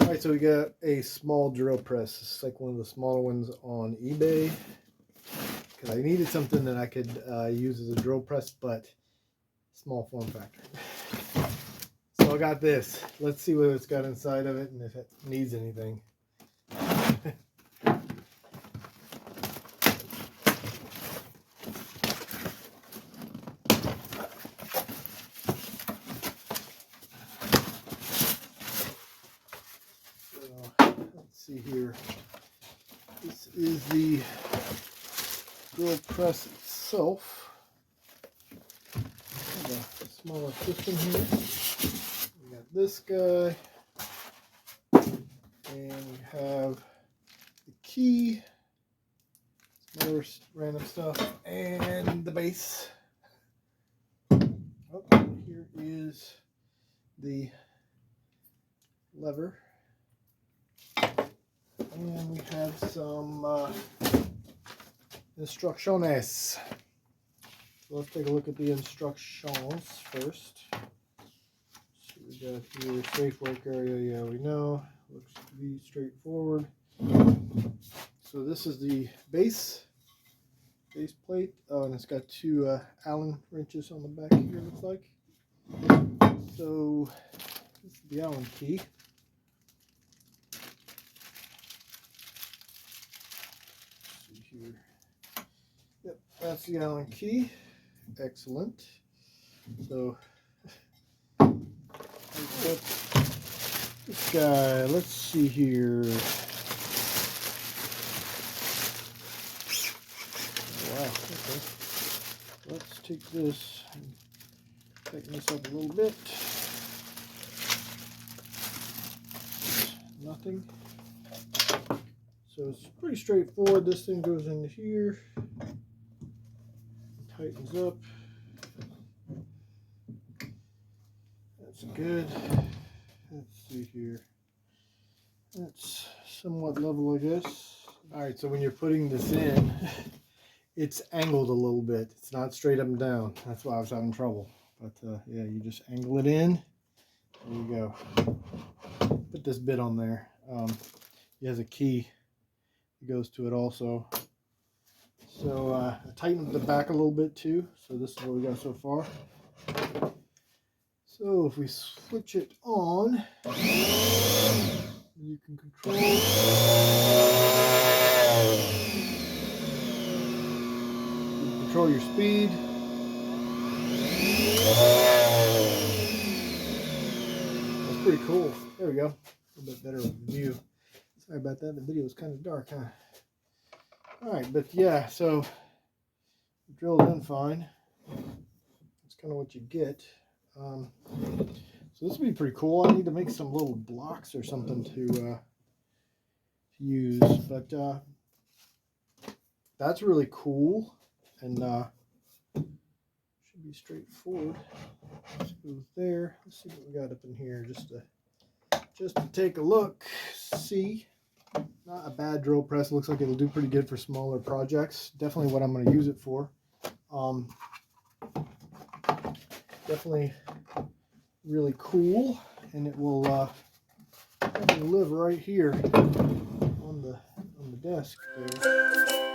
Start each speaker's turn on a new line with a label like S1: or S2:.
S1: Alright, so we got a small drill press. It's like one of the smaller ones on eBay. Because I needed something that I could use as a drill press, but small form factor. So I got this. Let's see what it's got inside of it and if it needs anything. Let's see here. This is the drill press itself. A smaller system here. We got this guy, and we have the key, some other random stuff, and the base. Oh, here is the lever. And we have some instrucciones. So let's take a look at the instructions first. So we got here safe work area. Yeah, we know. Looks to be straightforward. So this is the base plate. Oh, and it's got two Allen wrenches on the back here, looks like. So this is the Allen key. Here. Yep, that's the Allen key. Excellent. So this guy, let's see here. Wow, okay. Let's take this and tighten this up a little bit. Nothing. So it's pretty straightforward. This thing goes into here, tightens up. That's good. Let's see here. That's somewhat level, I guess. All right, so when you're putting this in, it's angled a little bit. It's not straight up and down. That's why I was having trouble. But yeah, you just angle it in. There you go. Put this bit on there. It has a key. It goes to it also. So I tightened the back a little bit too. So this is what we got so far. So if we switch it on, you can control. You can control your speed. That's pretty cool. There we go. A little bit better view. Sorry about that, the video was kind of dark, huh? Alright, but yeah, so drilled in fine. That's kind of what you get. So this would be pretty cool. I need to make some little blocks or something to use, but that's really cool, and should be straightforward. Let's go there. Let's see what we got up in here, just to take a look, see. Not a bad drill press. Looks like it'll do pretty good for smaller projects. Definitely what I'm going to use it for. Definitely really cool, and it will live right here on the desk there.